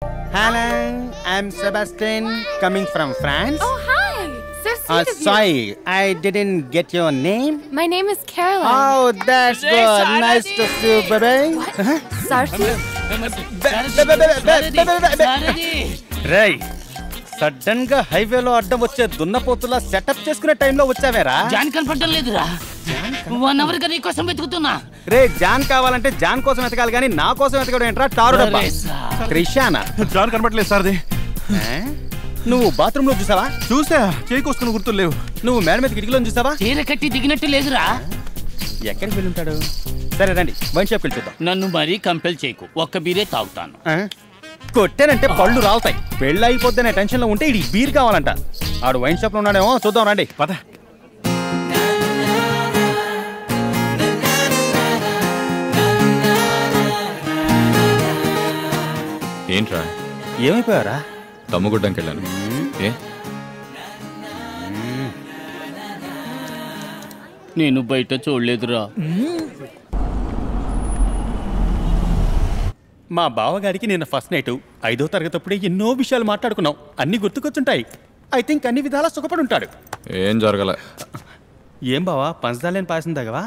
Hello, I'm Sebastian, coming from France. Oh, hi. So sweet of you. Sorry, I didn't get your name. My name is Caroline. Oh, that's good. Nice to see you, baby. What? Sarthi? Ray, sudden గా హైవేలో అడ్డం వచ్చే దున్నపోతులా setup చేసుకునే టైంలో వచ్చావేరా? John కనపడటం లేదురా. 1 hour గా నీ కోసం వెతుకుతున్నా. రే, జాన్ కావాలంటే జాన్ కోసం వెతకాలి కానీ నా కోసం వెతకడం ఏంట్రా? టారు డబ్బా. క్రిషానా? జాన్ కనపడలేదు సార్ది. నువ్వు బాత్రూమ్ లో చూసావా? చూసా, చేయికొస్తున్న గుర్తులు లేవు. నువ్వు మేడ మీద కిటికీలో చూసావా? చీర కట్టి దిగినట్టు లేదురా. ఎక్కడికి వెళ్ళి ఉంటాడు? సరే రండి, వైన్ షాప్కి వెళ్ళి చూద్దాం. నన్ను మరీ కంపెల్ చేయకు, ఒక్క బీరే తాగుతాను. కొట్టానంటే పళ్ళు రావుతాయి. పెళ్ళి అయిపోద్దనే టెన్షన్ లో ఉంటే ఇది బీర్ కావాలంట. ఆడు వైన్ షాప్ లో ఉన్నాడేమో, చూద్దాం రండి. పద. ఏంట్రా? ఏమైపోయారా? దమ్ముగుడ్డంకి వెళ్ళాను. ఏ నేను బయట చూడలేదురా. మా బావగాడికి నేను ఫస్ట్ నైట్ 5వ తరగతి అప్పుడే ఎన్నో విషయాలు మాట్లాడుకున్నాం. అన్ని గుర్తుకొచ్చుంటాయి. ఐ థింక్ అన్ని విధాలా సుఖపడి ఉంటాడు. ఏం జరగలే. ఏం బావా, పంచదాలేని పాయసం తాగవా?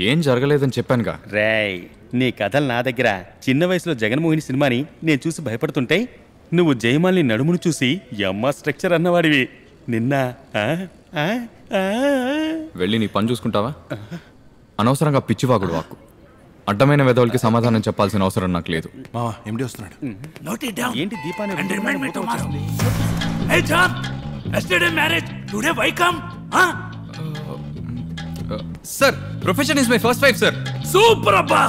ఏం జరగలేదని చెప్పానుగా. రేయ్, నీ కథలు నా దగ్గర. చిన్న వయసులో జగన్మోహిని సినిమాని నేను చూసి భయపడుతుంటే నువ్వు జయమాలిని నడుమును చూసి యమ్మ స్ట్రక్చర్ అన్నవాడివి. నిన్న వెళ్ళి నీ పని చూసుకుంటావా? అనవసరంగా పిచ్చివాగుడు వాక్కు. అడ్డమైన వెధవులకి సమాధానం చెప్పాల్సిన అవసరం నాకు లేదు. ఎండి వస్తున్నాడు. ఏంటి దీపాన్ని sir, profession is my first wife sir. Super అబ్బా,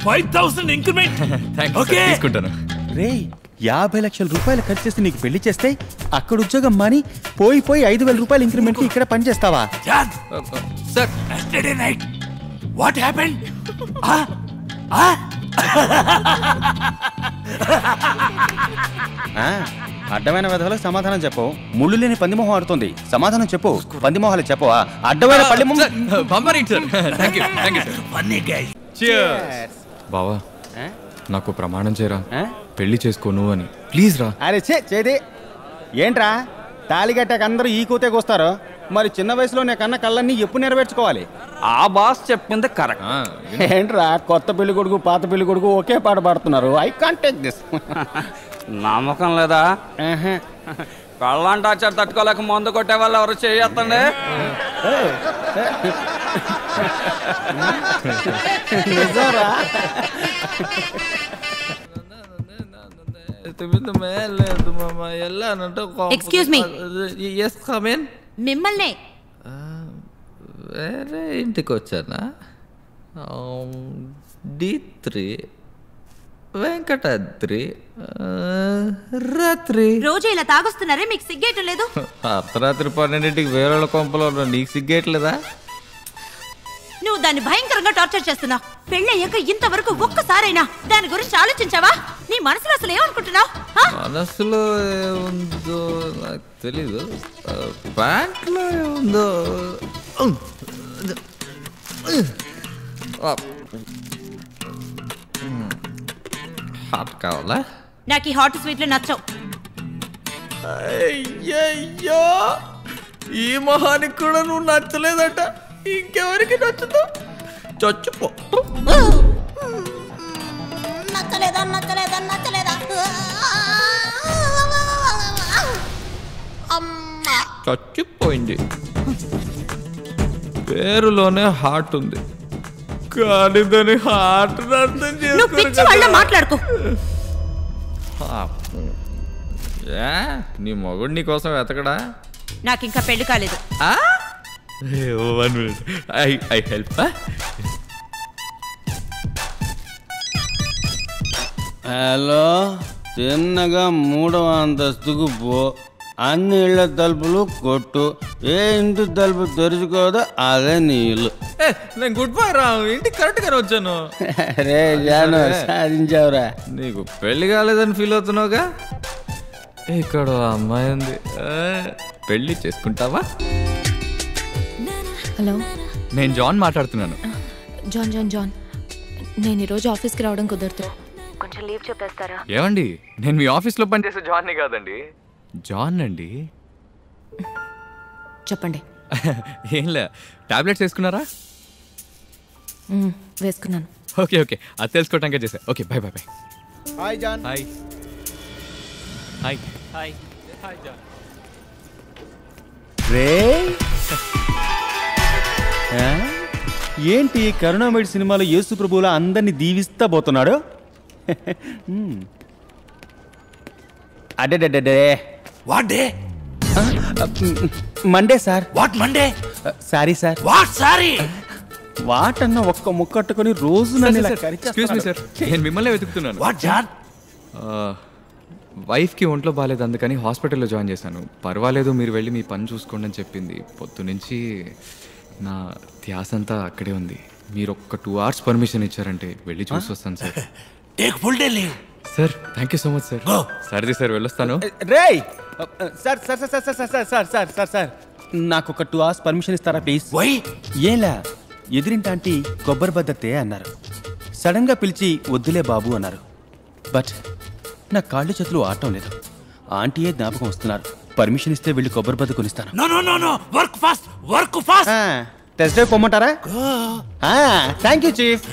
5000 ఇంక్రిమెంట్. ఓకే, తీసుకుంటాను. రేయ్, 50 లక్షల రూపాయలు ఖర్చు చేసి నీకు పెళ్లి చేస్తే అక్కడ ఉద్యోగం మాని పోయి 5,000 రూపాయలు ఇంక్రిమెంట్ కి ఇక్కడ పని చేస్తావా? Sir, yesterday night what happened? అడ్డమైన వెధవలకు సమాధానం చెప్పు. ముళ్ళు లేని పందిమోహం ఆడుతుంది. సమాధానం చెప్పు. పందిమోహాలు చెప్పవా? అడ్డమైన పల్లి బావా, నాకు ప్రమాణం చేయరా, పెళ్లి చేసుకోను అని. ప్లీజ్ రా. అరే చేది ఏంట్రా? తాళి కట్టాక అందరూ ఈ కూతే కూస్తారు. మరి చిన్న వయసులో నే కన్న కళ్ళన్నీ ఎప్పుడు నెరవేర్చుకోవాలి? ఆ బాస్ చెప్పింది కరెక్ట్. ఏంట్రా, కొత్త పెళ్లి కొడుకు పాత పెళ్లి కొడుకు ఒకే పాట పాడుతున్నారు? I can't take this. నమ్మకం లేదా? కళ్ళంటే ఆచారు తట్టుకోలేక మందు కొట్టే వాళ్ళు ఎవరు చేయొద్దండి. Excuse me. Yes come in. మిమ్మల్నే. వేరే ఇంటికి వచ్చానా? D3 వెంకటాద్రి రాత్రి. రోజు ఇలా తాగొస్తున్నారే, మీకు సిగ్గేయటం లేదు? అర్ధరాత్రి 12ంటికి వేరే కొంపలో నీకు సిగ్గేయట్లేదా? నువ్వు దాన్ని భయంకరంగా టార్చర్ చేస్తున్నావు. పెళ్ళయ్యాక ఇంతవరకు ఒక్కసారైనా దాని గురించి ఆలోచించావా? నీ మనసులో అసలు ఏమనుకుంటున్నావు? మనసులో ఏముందో నాకు తెలీదు. ప్యాంట్లో ఏముందో. హాట్ కావాలా? నాకు ఈ హాట్ స్వీట్లు నచ్చవు. అయ్యయ్యో, ఈ మొహానికి కూడా నువ్వు నచ్చలేదట. ఇంకెవరికి నచ్చుతావు? చచ్చిపో. నచ్చలేదా నచ్చలేదా నచ్చలేదా? చచ్చిపోయింది. పేరులోనే హార్ట్ ఉంది, కానీ దాని హార్ట్ అర్థం చేసుకో. మాట్లాడుకో. నీ మొగుడు నీ కోసం వెతకడా? నాకు ఇంకా పెళ్లి కాలేదు. I help. హలో, చిన్నగా 3వ అంతస్తుకు పో. అన్ని ఇళ్ల తలుపులు కొట్టు. ఏ ఇంటి తలుపు తెరుచుకోదో అదే నీ ఇల్లు. నేను గుడ్ బాయ్ రా, ఇంటికి కరెక్ట్ గానే వచ్చాను. రే జాను, సాధించావురా. నీకు పెళ్లి కాలేదని ఫీల్ అవుతున్నావుగా? ఇక్కడ అమ్మాయి ఉంది, పెళ్లి చేసుకుంటావా? హలో, నేను జాన్ మాట్లాడుతున్నాను. జాన్ జాన్ జాన్ నేను ఈరోజు ఆఫీస్కి రావడం కుదరదు. కొంచెం లీవ్ చెప్పేస్తారా? ఏమండి, నేను మీ ఆఫీస్లో పనిచేసే జాన్ని కాదండి, జాన్ అండి. చెప్పండి. ఏంలే, టాబ్లెట్స్ వేసుకున్నారా? వేసుకున్నాను. ఓకే ఓకే, అది తెలుసుకోవటానికే చేసా. Okay, bye bye bye. Hi John. Hi hi hi hi John. రే ఏంటి కరుణామయుడు సినిమాలో యేసు ప్రభువులా అందరినీ దీవిస్తా పోతున్నాడు? అడే what day? Monday sir. What Monday? Sorry sir. What sorry? What అన్న ఒక్క ముక్కట్టుకొని రోజు నన్ను ఇలా ఎక్స్క్యూజ్ మీ సార్, నేను మిమ్మల్ని వెతుకుతున్నాను. What John? వైఫ్కి ఒంట్లో బాగాలేదు, అందుకని హాస్పిటల్లో జాయిన్ చేశాను. పర్వాలేదు, మీరు వెళ్ళి మీ పని చూసుకోండి అని చెప్పింది. పొద్దు నుంచి నా ధ్యాస అంతా అక్కడే ఉంది. మీరు ఒక్క 2 hours పర్మిషన్ ఇచ్చారంటే వెళ్ళి చూసి వస్తాను sir. Take full day leave. Sir thank you so much sir. సర్ది సార్, వెళ్ళొస్తాను. రేయ్ sir sir sir sir sir sir sir sir sir నాకు ఒక 2 hours పర్మిషన్ ఇస్తారా ప్లీజ్? వై? ఏలా ఎదిరింటి ఆంటీ కొబ్బరి బద్దతే అన్నారు. సడన్గా పిలిచి వద్దులే బాబు అన్నారు. బట్ నా కాళ్ళు చేతులు ఆడటం లేదు. ఆంటీయే జ్ఞాపకం వస్తున్నారు. పర్మిషన్ ఇస్తే వెళ్ళి కొబ్బరి బద్ద కొనిస్తాను. No no no no, work fast, work fast. Test drive పొమ్మంటారా? Thank you chief.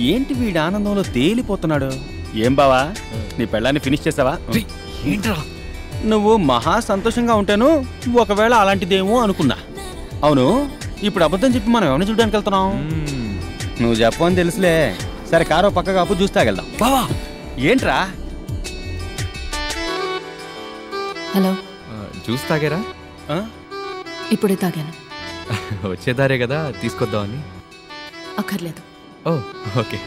ఏంటి వీడి ఆనందంలో తేలిపోతున్నాడు? ఏం బావా, నీ పెళ్ళాన్ని ఫినిష్ చేసావా? ఏంట్రా నువ్వు మహా సంతోషంగా ఉంటాను, ఒకవేళ అలాంటిదేమో అనుకున్నా. అవును, ఇప్పుడు అబద్ధం చెప్పి మనం ఎవరిని చూడడానికి వెళ్తున్నాం? నువ్వు చెప్పని తెలుసులే. సరే, కారు పక్కగా అప్పు జ్యూస్ తాగెళ్దాం. బావా ఏంట్రా? హలో, జ్యూస్ తాగారా? ఇప్పుడే తాగాను. వచ్చేదారే కదా, తీసుకొద్దామని. అక్కర్లేదు. ఓ ఓకే.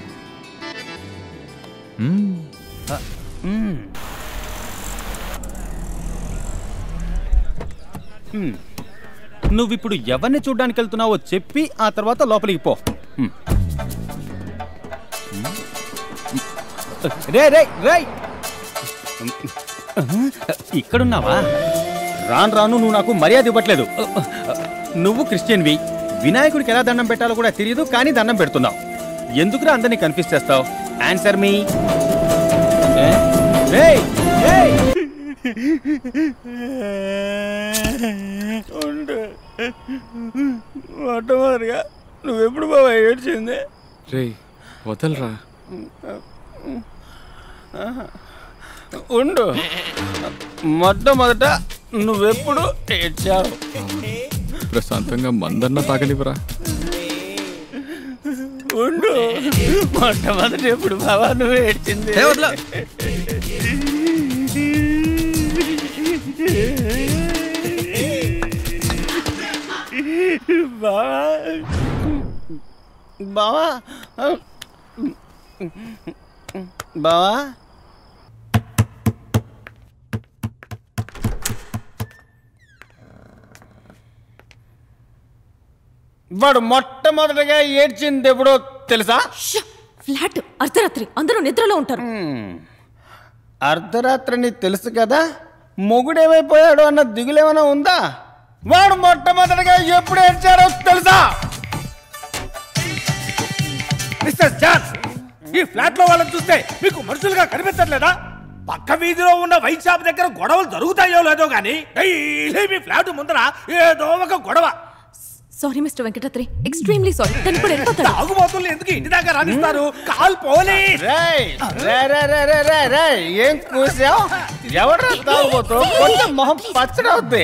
నువ్విప్పుడు ఎవరిని చూడ్డానికి వెళ్తున్నావో చెప్పి ఆ తర్వాత లోపలికి పో. రే రే రే, ఇక్కడున్నావా? రాను రాను నువ్వు నాకు మర్యాద ఇవ్వట్లేదు. నువ్వు క్రిస్టియన్వి, వినాయకుడికి ఎలా దండం పెట్టాలో కూడా తెలియదు, కానీ దండం పెడుతున్నావు. ఎందుకురా అందరినీ కన్ఫ్యూజ్ చేస్తావు? ఆన్సర్ మీ. మొట్టమొదటిగా నువ్వెప్పుడు బాబా ఏడ్చింది? రే వదలరా. ఉండు, మొట్టమొదట నువ్వెప్పుడు ఏడ్చావు? ప్రశాంతంగా మందన్న తాగనివరా. ఉండు, మొట్టమొదట ఎప్పుడు బాబా నువ్వు ఏడ్చింది? బావా బావా బావా, వాడు మొట్టమొదటిగా ఏడ్చింది ఎప్పుడో తెలుసా? ఫ్లాట్, అర్ధరాత్రి, అందరూ నిద్రలో ఉంటారు. అర్ధరాత్రిని తెలుసు కదా, మొగుడేమైపోయాడు అన్న దిగులేమైనా ఉందా? వాడు మొట్టమొదటిగా ఎప్పుడు ఏడ్చాడో తెలుసా? మిస్టర్ జాన్, ఈ ఫ్లాట్ లో వాళ్ళని చూస్తే మీకు మనుషులుగా కనిపించట్లేదా? పక్క వీధిలో ఉన్న వైన్ షాప్ దగ్గర గొడవలు జరుగుతాయో లేదో గానీ డైలీ మీ ఫ్లాట్ ముందర ఏదో ఒక గొడవ. Sorry mister Venkatadri, extremely sorry. తను ఇప్పుడు వెళ్ళిపోతాడు. తాగుబోతులు ఎందుకు ఇంటి దాకా రాణిస్తారు? Call police. ఏం కూసావు? ఎవరు తాగుబోతు? కొంచెం మొహం పచ్చడవుద్ది.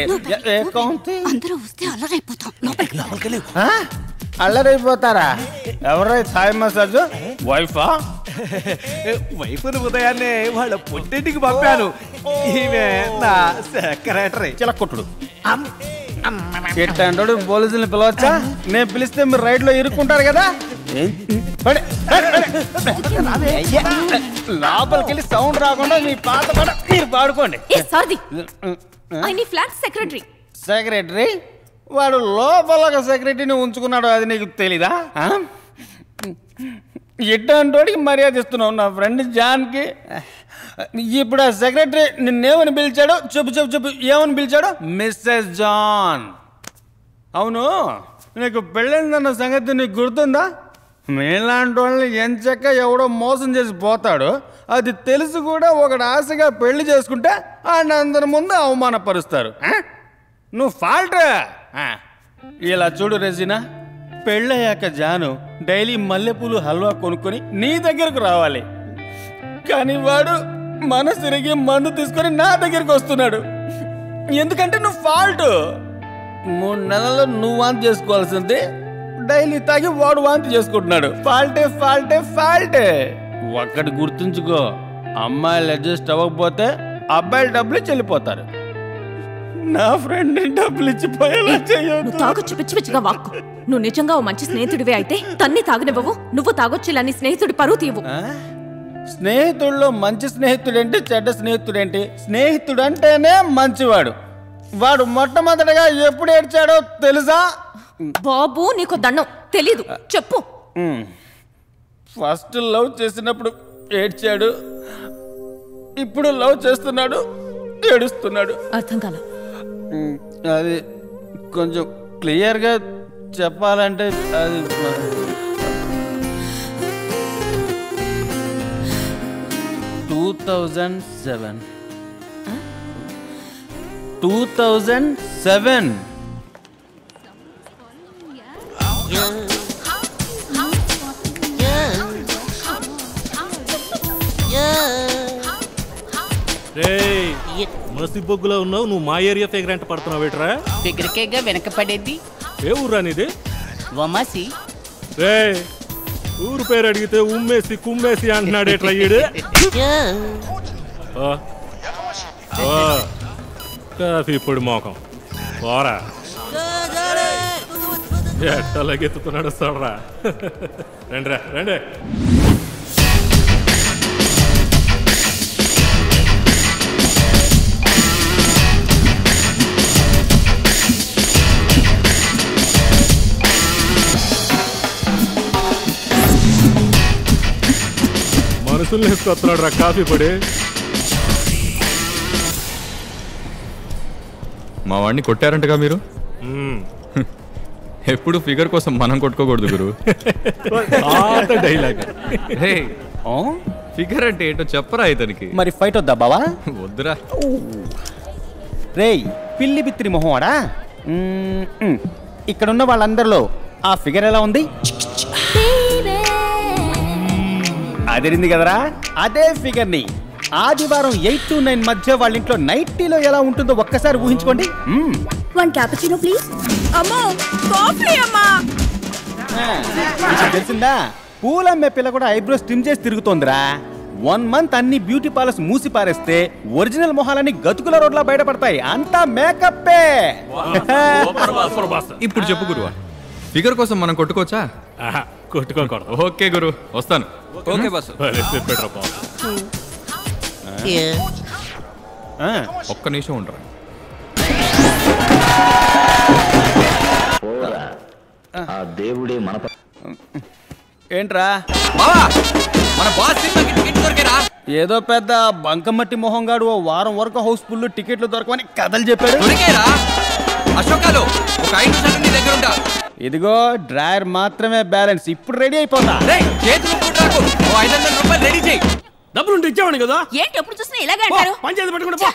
అందరూ వస్తే అల్లరైపోతాం. అల్లరైపోతారా? ఎవరై థాయ్ మసాజ్? వైఫా? వైఫ్ను ఉదయాన్నే వాళ్ళ పొట్టింటికి పంపాను. ఈమె నా సెక్రటరీ. చిలకొట్టుడు. ఎట్టంటాడు? పోలీసుల్ని పిలవచ్చా? నేను పిలిస్తే మీరు రైడ్ లో ఇరుక్కుంటారు కదా. లోపలికి వెళ్ళి సౌండ్ రాకుండా మీ పాత పాట మీరు పాడుకోండి. సెక్రటరీ సెక్రటరీ వాడు లోపల సెక్రటరీని ఉంచుకున్నాడు, అది నీకు తెలీదా? ఎట్టంటోడికి మర్యాద ఇస్తున్నావు నా ఫ్రెండ్ జాన్కి. ఇప్పుడు ఆ సెక్రటరీ నిన్నేమని పిలిచాడు? చెప్పు చెప్పు చెప్పు, ఏమని పిలిచాడు? Mrs John. అవును, నీకు పెళ్ళిందన్న సంగతి నీకు గుర్తుందా? మీలాంటి వాళ్ళని ఎంచక్క ఎవడో మోసం చేసి పోతాడు, అది తెలిసి కూడా ఒకడు ఆశగా పెళ్లి చేసుకుంటే ఆయన అందరి ముందు అవమానపరుస్తారు. నువ్వు ఫాల్ట్. ఇలా చూడు రెజినా, పెళ్ళయ్యాక జాను డైలీ మల్లెపూలు హల్వా కొనుక్కొని నీ దగ్గరకు రావాలి. కానీ వాడు మనసిరిగి మందు తీసుకొని నా దగ్గరికి వస్తున్నాడు. ఎందుకంటే నువ్వు ఫాల్ట్. 3 నెలల్లో నువ్వు వాంతి చేసుకోవాల్సింది డైలీ తాగి వాడు వాంతి చేసుకుంటున్నాడు. ఫాల్టే ఫాల్టే ఫాల్టే. ఒక్కటి గుర్తుంచుకో, అమ్మాయిలు అడ్జస్ట్ అవ్వకపోతే అబ్బాయిలు డబ్బులు చెల్లిపోతారు. నా ఫ్రెండ్ డబ్బులు ఇచ్చిపోయేలా చేయొద్దు. తాగొచ్చు పిచ్చి పిచ్చిగా వాక్కు. నువ్వు నిజంగా ఓ మంచి స్నేహితుడివే అయితే తన్ని తాగనివ్వవు, నువ్వు తాగొచ్చులని స్నేహితుడి పరువు తీయవు. స్నేహితుల్లో మంచి స్నేహితుడేంటి, చెడ్డ స్నేహితుడేంటి? స్నేహితుడు అంటేనే మంచివాడు. వాడు మొట్టమొదటిగా ఎప్పుడు ఏడ్చాడో తెలుసా? బాబు నీకు దండం తెలీదు, చెప్పు. ఫస్ట్ లవ్ చేసినప్పుడు ఏడ్చాడు, ఇప్పుడు లవ్ చేస్తున్నాడు, ఏడుస్తున్నాడు. అర్థం కాల. అది కొంచెం క్లియర్గా చెప్పాలంటే అది 2007. మసి బొగ్గులో ఉన్నావు నువ్వు. మా ఏరియా ఫిగర్ అంటే పడుతున్నావు ఏట్రా? ఫిగర్కేగా వెనకపడేది. ఏ ఊరా నీది? వమాసి. రే ఊరు పేరు అడిగితే ఉమ్మేసి కుమ్మేసి అంటున్నాడు ఏట్రా ఈడు. కాఫీ పొడి మోకం పోరా. ఎట్టలాగెత్తుతున్నాడు చూడరా. రండిరా రండి. మనుషుల్ని వేసుకొస్తున్నాడు రా కాఫీ పొడి. మా వాడిని కొట్టారంటగా మీరు? ఎప్పుడు ఫిగర్ కోసం మనం కొట్టుకోకూడదు గురు. డైలాగ్. ఫిగర్ అంటే ఏంటో చెప్పరా ఇతనికి. మరి ఫైట్ వద్దా బావా? వద్దురా. రేయ్ పిల్లి బిత్తిరి మొహవాడా, ఇక్కడున్న వాళ్ళందరిలో ఆ ఫిగర్ ఎలా ఉంది? అదిరింది కదరా. అదే ఫిగర్ ని ఆదివారం 8 to 9 మధ్య వాళ్ళ ఇంట్లో నైటీలో ఎలా ఉంటుందో ఒక్కసారి ఊహించుకోండి. 1 cappuccino ప్లీజ్. అమ్మో కాఫీ అమ్మా. తెలిసిందా, పూలమ్మే పిల్ల కూడా ఐబ్రోస్ ట్రిమ్ చేసి తిరుగుతోందిరా. 1 month అన్ని బ్యూటీ పార్లర్స్ మూసి పారేస్తే ఒరిజినల్ మొహాలన్నీ గతుకుల రోడ్లా బయటపడతాయి. అంతా మేకప్పే. ఇప్పుడు చెప్పు గురువా, ఫిగర్ కోసం మనం కొట్టుకోవచ్చా? కొట్టుకోకూడదు. ఓకే గురు, వస్తాను. Okay bus. ఒక్క నిమిషం ఉండరా. ఆ దేవుడే మన ఏంట్రా మన బాస్ సినిమాకి టికెట్ దొరికేరా? ఏదో పెద్ద బంకమట్టి మొహంగాడు ఓ వారం వరకు హౌస్ఫుల్ టికెట్లు దొరకమని కథలు చెప్పాడు. దొరికేరా? అశోకాలు ఒక 5 నిమిషాలు నీ దగ్గర ఉంటా. ఇదిగో డ్రాయర్ మాత్రమే బ్యాలెన్స్. ఇప్పుడు రెడీ అయిపోతా. చేతులు కుట్రాకు. 500 రూపాయలు రెడీ చేయి. డబ్బులు ఇచ్చావని కదా. ఏంటి ఎప్పుడు చూసినా ఇలాగే అంటారు? పంచాయతీ పెట్టుకుంటా.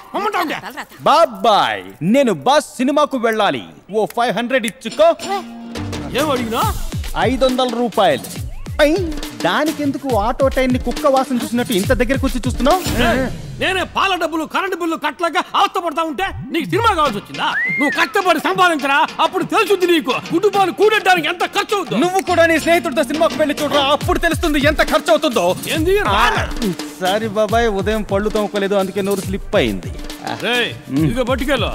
బాబాయ్ నేను బాస్ సినిమాకు వెళ్ళాలి. ఓ 500 ఇచ్చుకో. ఏం అడిగినా? 500 రూపాయలు. దానికెందుకు ఆటో టైం ని కుక్క వాసన చూసినట్టు ఇంత దగ్గరకు వచ్చి చూస్తున్నావు? నేనే పాల డబ్బులు కరెంటు బిల్లు కట్టలేక అవస్థపడతా ఉంటే నీకు సినిమా కావాల్సి వచ్చిందా? నువ్వు కష్టపడి సంపాదించరా, అప్పుడు తెలుసుద్ది నీకు కుటుంబాన్ని కూడడానికి ఎంత ఖర్చు అవుతుందో. నువ్వు కూడా నీ స్నేహితుడితో సినిమాకు వెళ్ళి చూడరా, అప్పుడు తెలుస్తుంది ఎంత ఖర్చు అవుతుందో. సారీ బాబాయ్, ఉదయం పళ్ళు తోముకోలేదు, అందుకే నోరు స్లిప్ అయింది. ఇదిగో పట్టుకెళ్ళు.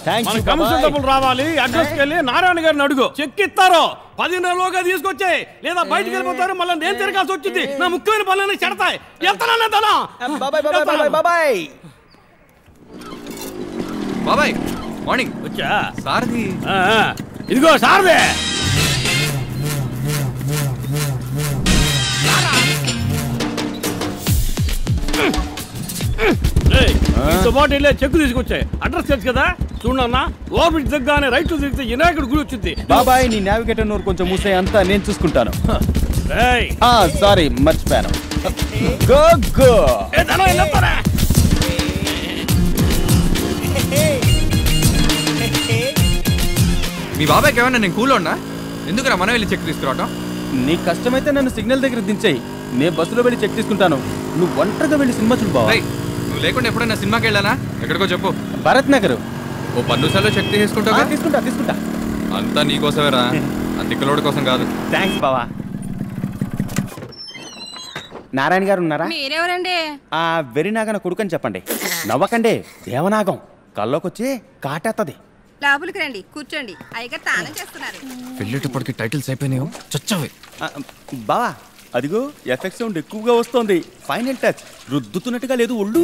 థాంక్స్. కమిషన్ డబ్బులు రావాలి. అడ్రస్ కెళ్ళి నారాయణ గారిని అడుగు, చెక్ ఇస్తారు. 10 నెలలోగా తీసుకొచ్చాయి, లేదా బయటికి వెళ్ళిపోతారు. మళ్ళీ నేను తిరగాల్సి వచ్చింది. నా ముఖ్యమైన పనులన్నీ చెడతాయి. బాబాయ్ మార్నింగ్. వచ్చా సారథి? ఇదిగో సారథి. ఇంత పాటు వెళ్ళే చెక్కు తీసుకొచ్చాయి. అడ్రస్ తెలుసు కదా, చూడన్నా ఓపిక దగ్గరనే రైట్ తిరిగితే వినాయకుడు గుడి వచ్చింది. బాబాయ్ నీ నావిగేటర్ నోరు కొంచెం మూసే అంతా నేను చూసుకుంటాను. ఏయ్ సారీ మర్చిపోయాను. గో గో మీ బాబాయ్కి ఏమన్నా నేను కూలో ఉన్నా? ఎందుకురా మనం వెళ్ళి చెక్ తీసుకురావటం? నీకు కష్టమైతే నన్ను సిగ్నల్ దగ్గర దించేయి, నేను బస్సులో వెళ్ళి చెక్ తీసుకుంటాను. నువ్వు ఒంటరిగా వెళ్ళి సినిమా చూడు బాబాయ్. నువ్వు లేకుండా ఎప్పుడైనా సినిమాకి వెళ్ళానా? ఎక్కడికో చెప్పు. భరత్ నగర్. ఓ 10 నిమిషాల్లో చెక్ తీసుకుంటా. తీసుకుంటా అంతా నీకోసమేరా, అంతికలోడి కోసం కాదు. థ్యాంక్స్ బావా. నారాయణ గారు ఉన్నారా? మీరెవరండి? వెరినాగన కొడుకని చెప్పండి. నవ్వకండి, దేవనాగం కల్లోకొచ్చి కాటేత్తది. లోపలికి రండి, కూర్చోండి. అయ్యగారు తానం చేస్తున్నారు. వెళ్ళేటప్పటికి టైటిల్స్ అయిపోయినాయో చచ్చావే. బావా అదిగో ఎఫెక్ట్ సౌండ్ ఎక్కువగా వస్తోంది. ఫైనల్ టచ్ రుద్దుతున్నట్టుగా లేదు ఒళ్ళు.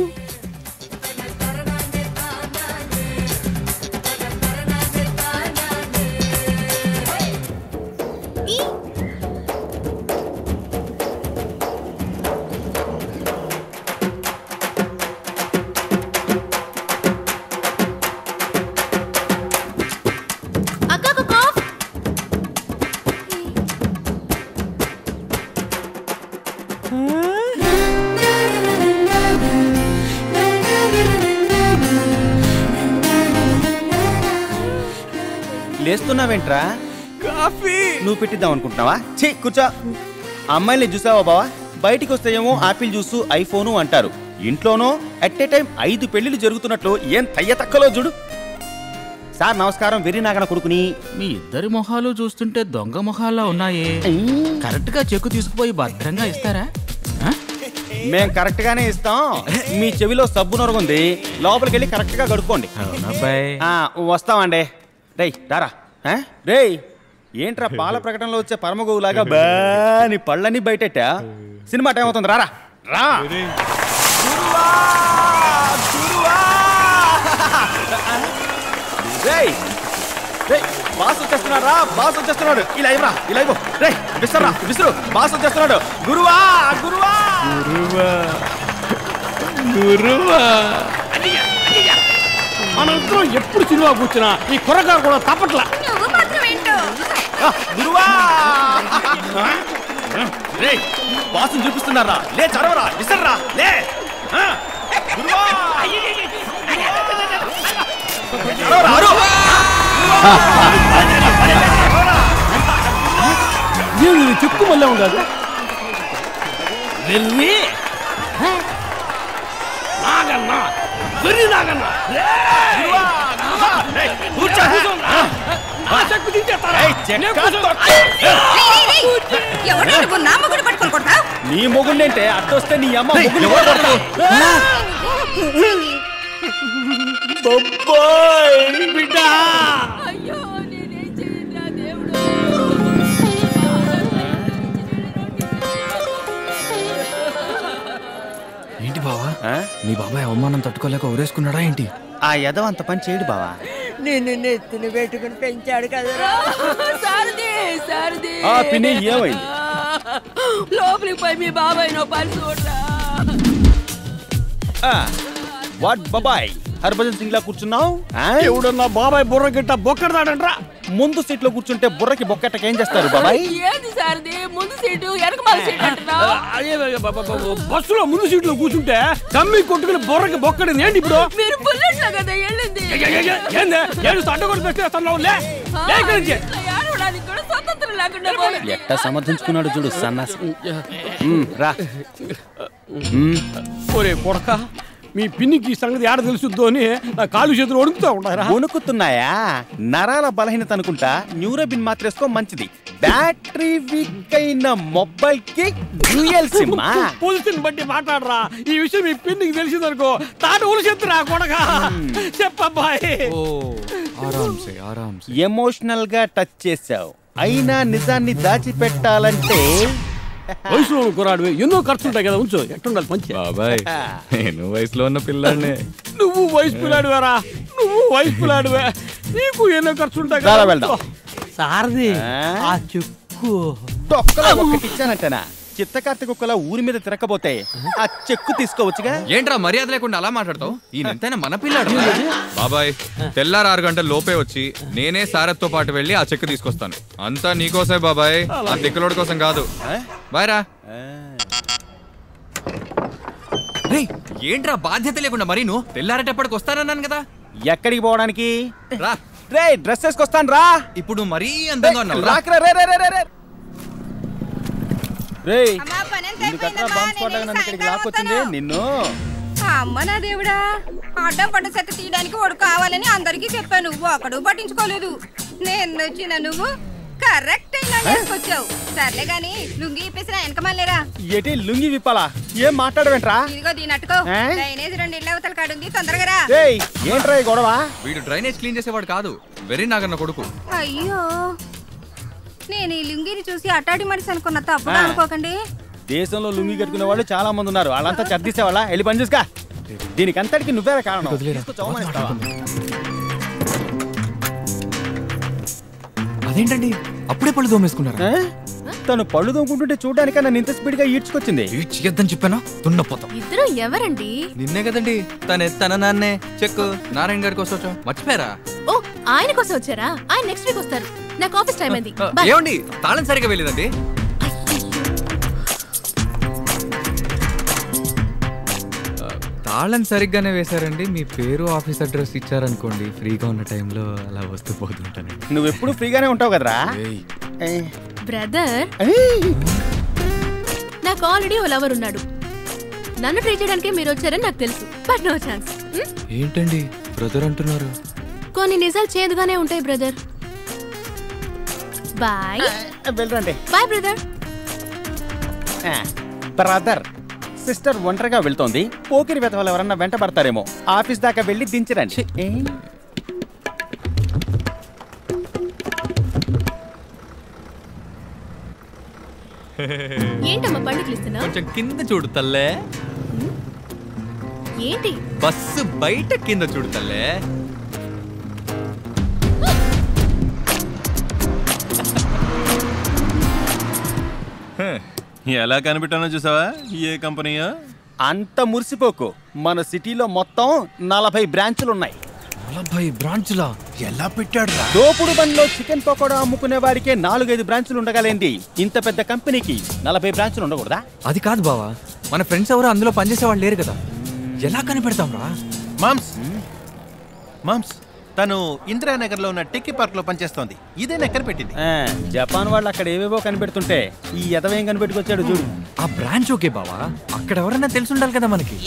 లేస్తున్నావేంట్రా? కాఫీ నువ్వు పెట్టిద్దాం అనుకుంటున్నావా? ఛీ కూర్చో. అమ్మాయిని చూసావా బావా? బయటికి వస్తేయేమో ఆపిల్ జ్యూసు ఐఫోను అంటారు, ఇంట్లోనో అట్ ఏ టైం 5 పెళ్లిళ్ళు జరుగుతున్నట్లు ఏం తయ్య తక్కలో చూడు. సార్ నమస్కారం, వెర్రినాగన కొడుకుని. మీ ఇద్దరి మొహాలు చూస్తుంటే దొంగ మొహాల్లో ఉన్నాయే. కరెక్ట్ గా చెక్కు తీసుకుపోయి భద్రంగా ఇస్తారా? మేం కరెక్ట్ గానే ఇస్తాం. మీ చెవిలో సబ్బు నొరగుంది, లోపలికి వెళ్ళి కరెక్ట్ గా గడుక్కోండి. వస్తామండి. రేయ్ రారా. రేయ్ ఏంట్రా పాల ప్రకటనలో వచ్చే పరమగోవులాగా బాని పళ్ళని బయటెట్టా? సినిమా టైం అవుతుంది, రారా రా. బాస్ వచ్చేస్తున్నాడు రా, బాస్ వచ్చేస్తున్నాడు. ఇలా ఇవ్వరా, ఇలా ఇవ్వు. రే విసరా విసురు, బాస్ వచ్చేస్తున్నాడు. గురువా గురువా గురువా గురువా. మనందరం ఎప్పుడు సినిమా కూర్చున్నా ఈ కుర్రగారు కూడా తప్పట్లా. గురువా రే బాసుని చూపిస్తున్నారా? లే చదవరా, విసర్రా, లే. గురువా చెక్కు మళ్ళీ ఉండదు. వెర్రి నాగన్నా, వెర్రి నాగన్నా నీ మొగుండంటే అడ్డొస్తే నీ అమ్మ బిడ్డా. ఏంటి బావా, మీ బాబాయ్ అవమానం తట్టుకోలేక ఊరేసుకున్నాడా ఏంటి? ఆ యదవ అంత పని చేయడు బావా. నిన్ను నెత్తిని పెట్టుకుని పెంచాడు కదరా. పిన్ని ఏమైంది? లోపలికి పోయి మీ బాబాయ్ నో పని చూడరా. వాట్ బాబాయ్ హర్భజన్ సింగ్ లా కూర్చున్నావు? ఎవడన్నా బాబాయ్ బుర్ర గిట్ట బొక్కడదాడంట్రా. ముందు సీట్ లో కూర్చుంటే బుర్రకి బొక్కటకి ఏం చేస్తారు బాబాయ్? ఏంది సార్ది ముందు సీటు వెనక మళ్ళీ సీట్ అంటున్నావు? బస్సులో ముందు సీట్లో కూర్చుంటే కమ్మి కొట్టుకుని బుర్రకి బొక్కడి ఏంటి ఇప్పుడు? మీరు బుల్లెట్ లో కదా వెళ్ళింది. అడ్డగొడు పెట్టేస్తున్నావు. ఏడవడానికి కూడా స్వతంత్రం లేకుండా ఎట్టా సమర్థించుకున్నాడు చూడు సన్నాసి. రా. ఒరే కొడక, మీ పిన్నికి సంగతి ఆడ తెలుసుద్దు అని నా కాలు చేతులు వణుకుతా ఉంటారా? వణుకుతున్నాయా? నరాల బలహీనత అనుకుంటా. న్యూరోబిన్ మాత్రేసుకో, మంచిది. బ్యాటరీ వీక్ అయిన మొబైల్ కి డ్యూయల్ సిమ్. పొజిషన్ బట్టి మాట్లాడరా. ఈ విషయం మీ పిన్నికి తెలిసిందనుకో తాను ఉలిచెత్తురా కొడక. చెప్పబ్బాయి. ఎమోషనల్ గా టచ్ చేసావు, అయినా నిజాన్ని దాచిపెట్టాలంటే వయసులో కురాడు ఎన్నో ఖర్చు ఉంటాయి కదా, ఉంచు. ఎట్టుండాలి మంచి బాబాయ్, నేను వయసులో ఉన్న పిల్లాడినే. నువ్వు వయసు పిల్లాడువేరా, నువ్వు వయసు పిల్లాడువే, నీకు ఎన్నో ఖర్చు ఉంటాయి కదా. వెళ్దాం. సారది ఆ చెక్కు తొక్కలో ఒకటి ఇచ్చానంటేనా? చిత్తకార్తె కుక్కలా ఊరి మీద తిరగకపోతే ఆ చెక్కు తీసుకోవచ్చుగా. ఏంట్రా మర్యాద లేకుండా అలా మాట్లాడతావు? ఈయన ఎంతైనా మన పిల్లాడు. బాబాయ్ తెల్లారు 6 గంటల లోపే వచ్చి నేనే సారథ్తో పాటు వెళ్ళి ఆ చెక్ తీసుకొస్తాను. అంతా నీకోసే బాబాయ్, ఆ తిక్కలోడి కోసం కాదు. బాయ్ రా. ఏంట్రా బాధ్యత లేకుండా మరి నువ్వు తెల్లారేటప్పటికి వస్తానన్నాను కదా. ఎక్కడికి పోవడానికి? రా రే డ్రెస్ వేసుకొస్తాను రా. ఇప్పుడు మరీ అందంగా ఉన్నావు. లాక్కొచ్చింది నిన్ను. అమ్మ నా దేవుడా, అడ్డం పడ్డ చెత్త తీయడానికి వాడు కావాలని అందరికీ చెప్పాను, ఒకడు పట్టించుకోలేదు. నేను వచ్చిన నువ్వు కరెక్ట్ అయినా వేసుకొచ్చావు. సర్లే గాని లుంగి ఇప్పేసిన వెనకమల్లేరా. ఏటి లుంగి విప్పాలా? ఏం మాట్లాడవేంట్రా? ఇదిగో దీనట్టుకో. డ్రైనేజ్ 2 ఇళ్ళ అవతల కాడుంది, తొందరగా రా. ఏంట్రా ఈ గొడవ? వీడు డ్రైనేజ్ క్లీన్ చేసేవాడు కాదు, వెరీ నాగన్న కొడుకు. అయ్యో, నేను ఈ లుంగిని చూసి అట్టాడి మనిషి అనుకున్న, తప్పుగా అనుకోకండి. దేశంలో లుంగి కట్టుకునే వాళ్ళు చాలా మంది ఉన్నారు, వాళ్ళంతా చర్దీసేవాళ్ళ. వెళ్ళి పని చూసుకా. దీనికి అంతటికి నువ్వేరా కారణం. అదేంటండి అప్పుడే పళ్ళు తోమేసుకున్నారా? తను పళ్ళు తోముకుంటుంటే చూడడానికి నన్ను ఇంత స్పీడ్ గా ఈడ్చుకొచ్చింది. ఈడ్చిద్దని చెప్పానా? తున్నపోతాం. ఇద్దరు ఎవరండి? నిన్నే కదండి. తన నాన్నే చెక్కు నారాయణ గారి కోసం వచ్చాం, మర్చిపోయారా? ఓ, ఆయన కోసం వచ్చారా? ఆయన నెక్స్ట్ వీక్ వస్తారు. నాకు ఆఫీస్ టైం అయింది. ఏమండి తాళం సరిగా వెళ్ళేదండి. తాళం సరిగ్గానే వేశారండి. మీ పేరు ఆఫీస్ అడ్రస్ ఇచ్చారనుకోండి, ఫ్రీగా ఉన్న టైంలో అలా వస్తూ పోతుంటాను. నువ్వు ఎప్పుడు ఫ్రీగానే ఉంటావు కదరా బ్రదర్. నాకు ఆల్రెడీ ఓ లవర్ ఉన్నాడు. నన్ను ట్రై చేయడానికి మీరు వచ్చారని నాకు తెలుసు, బట్ నో ఛాన్స్. ఏంటండి బ్రదర్ అంటున్నారు? కొన్ని నిజాలు చేదుగానే ఉంటాయి బ్రదర్. బాయ్. వెళ్ళండి. Bye brother. బ్రదర్, సిస్టర్ ఒంటరిగా వెళ్తోంది. పోకిరి వెతవాళ్ళు ఎవరన్నా వెంట పడతారేమో. ఆఫీస్ దాకా వెళ్ళి దించరండి. ఏంటమ్మా పండుగలు ఇస్తున్నా? కొంచెం కింద చూడు తల్లే. ఏంటి? బస్సు బయట కింద చూడు తల్లే. ఎలా కనిపెట్టానో చూసావా? ఏ కంపెనీయో? అంత మురిసిపోకు. మన సిటీలో మొత్తం 40 బ్రాంచులు ఉన్నాయి. 40 బ్రాంచులా? ఎలా పెట్టాడు? దోపుడు బండ్లో చికెన్ పకోడా అమ్ముకునే వారికే 4-5 బ్రాంచులు ఉండగలేంది. ఇంత పెద్ద కంపెనీకి 40 బ్రాంచులు ఉండకూడదా? అది కాదు బావా, మన ఫ్రెండ్స్ ఎవరు అందులో పనిచేసే వాళ్ళు లేరు కదా, ఎలా కనిపెడతాం రా? మామ్స్ తను ఇందిరానగర్ లో ఉన్న టెక్కీ పార్క్ లో పనిచేస్తోంది. ఇదే నెక్కర పెట్టింది. జపాన్ వాళ్ళు అక్కడ ఏవేవో కనిపెడుతుంటే ఈ ఎదవేం కనిపెట్టుకొచ్చాడు చూడు. ఆ బ్రాంచ్ ఓకే బావా, అక్కడ ఎవరన్నా తెలిసి ఉండాలి కదా మనకి.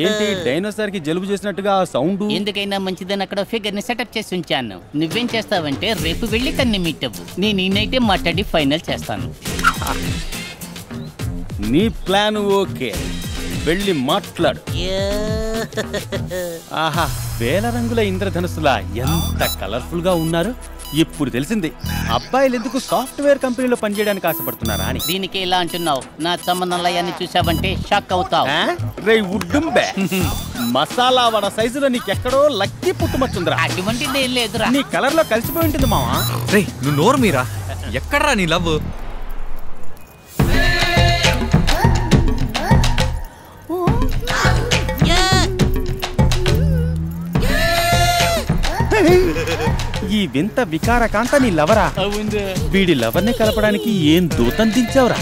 ఏంటి డైనోసార్ కి జలుబు చేసినట్టుగా సౌండ్? ఎందుకైనా మంచిదని అక్కడ ఫిగర్ ని సెటప్ చేసి ఉంచాను. నువ్వేం చేస్తావంటే రేపు వెళ్ళి తన్ని మీట్ అవ్వు. నేను ఈయనైతే మాట్లాడి ఫైనల్ చేస్తాను. నీ ప్లాన్ ఓకే, వెళ్ళి మాట్లాడు. ఆహా, వేల రంగుల ఇంద్రధనుసులా ఎంత కలర్ఫుల్ గా ఉన్నారు. ఇప్పుడు తెలిసింది అబ్బాయిలు ఎందుకు సాఫ్ట్వేర్ కంపెనీలో పనిచేయడానికి ఆశపడుతున్నారా అని. దీనికి ఎలా అంటున్నావు? నా సంబంధాలయాన్ని చూసావంటే షాక్ అవుతావు. రే ఉడ్డుంబే, మసాలా వడ సైజులో నీకెక్కడో లక్కీ పుట్టుమచ్చుందిరా. అటువంటిది ఏం లేదురా. నీ కలర్ లో కలిసిపోయి ఉంటుంది మావా. రే నువ్వు నోరు మీరా, ఎక్కడరా నీ లవ్? ఈ వింత వికారకాంత నీ లవరా? వీడి లవర్ని కలపడానికి ఏం దూతం దించావురా?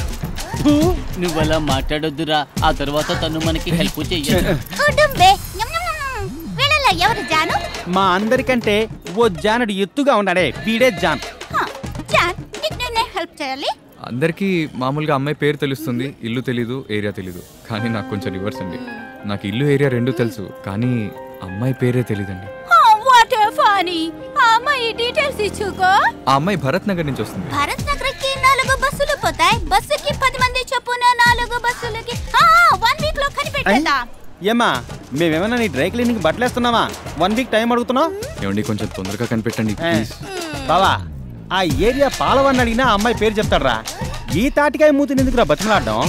నువ్వలా మాట్లాడొద్దురా, ఆ తర్వాత తను మనకి హెల్ప్ చెయ్యదు. మా అందరికంటే ఓ జానుడు ఎత్తుగా ఉన్నాడే, వీడే జాన్. హెల్ప్ చేయాలి. అందరికీ మామూలుగా అమ్మాయి పేరు తెలుస్తుంది, ఇల్లు తెలీదు, ఏరియా తెలీదు. కానీ నాకు కొంచెం రివర్స్ అండి. నాకు ఇల్లు ఏరియా రెండూ తెలుసు, కానీ అమ్మాయి పేరే తెలీదండి. అమ్మాయి డీటెయిల్స్ ఇచ్చుకో. ఆ అమ్మాయి భరత్ నగర్ నుంచి వస్తుంది. భరత్ నగర్ కి 4 బస్సులు పోతాయి. బస్సుకి 10 మంది చొప్పున 4 బస్సులకి 1 వీక్ లో కనిపెట్టేదా? ఏమా మేమేమన్నా నీ డ్రై క్లీనింగ్ బట్టలేస్తున్నావా? 1 వీక్ టైం అడుగుతున్నావు. ఏమండి కొంచెం తొందరగా కనిపెట్టండి ప్లీజ్. బావా, ఆ ఏరియా పాలవని అడిగినా అమ్మాయి పేరు చెప్తాడ్రా. ఈ తాటికాయ మూతిని ఎందుకురా బతిమలాడడం?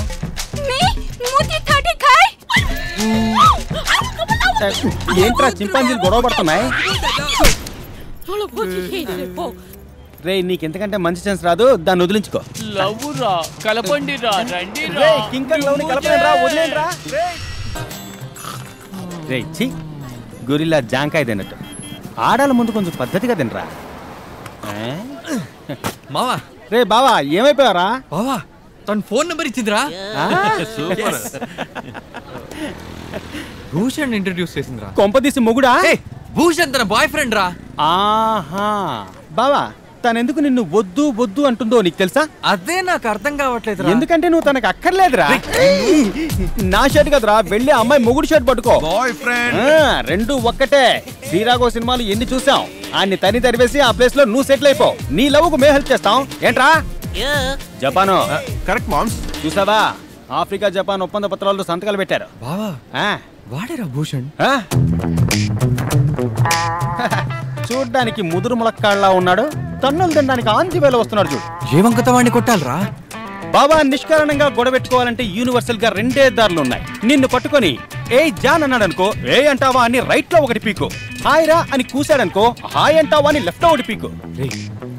ఏంట్రా చింపాంజీలు గొడవ పడుతున్నాయి? రే నీకు ఎంతకంటే మంచి ఛాన్స్ రాదు, దాన్ని వదిలించుకో. లవ్ రా, కలపండి రా, రండి రా. రే కింకర్ లవ్ ని కలపండి రా, వదిలేండి రా. రే ఛీ, గొరిల్లా జాంకాయ తిన్నట్టు. ఆడాల ముందు కొంచెం పద్ధతిగా తినరా. మావా రే బావా ఏమైపోయారా? బావా తన ఫోన్ నెంబర్ ఇచ్చిందిరా. భూషణ్ ఇంట్రడ్యూస్ చేసిందిరా. కొంపదీసి మొగుడా? భూషణ్ తన బాయ్ ఫ్రెండ్ రా. ఆహా బావా తనెందుకు నిన్ను వద్దు వద్దు అంటుందో నీకు తెలుసా? అదే నాకు అర్థం కావట్లేదు. ఎందుకంటే నువ్వు తనకు అక్కర్లేదురా. నా షర్ట్ కదరా, వెళ్ళి అమ్మాయి మొగుడు షర్ట్ పట్టుకో. బాయ్ ఫ్రెండ్ రెండు ఒక్కటే. శ్రీరాఘవ సినిమాలు ఎన్ని చూసాం. ఆయన్ని తని తరివేసి ఆ ప్లేస్ లో నువ్వు సెటిల్ అయిపో. నీ లవ్ కు మేము హెల్ప్ చేస్తాం. ఏంట్రా? జపాను కరెక్ట్ మామ్స్. చూసావా, ఆఫ్రికా జపాన్ ఒప్పంద పత్రాల్లో సంతకాలు పెట్టారు. బావా వాడేరా భూషణ్. చూడ్డానికి ముదురు ములక్కాళ్ళ ఉన్నాడు, తన్నులు తినడానికి ఆంతి వేళ వస్తున్నాడు చూడు. ఏ వంకత వాడిని కొట్టాలరా? బాబా నిష్కారణంగా గొడవెట్టుకోవాలంటే యూనివర్సల్ గా రెండే దారులు ఉన్నాయి. నిన్ను పట్టుకొని ఏ జాన్ అన్నాడు అనుకో, ఏ అంటావా అని రైట్ లో ఒకటి పీకు. హాయ్ రా అని కూసాడనుకో, హాయ్ అంటావా అని లెఫ్ట్ లో ఒకటి పీకు.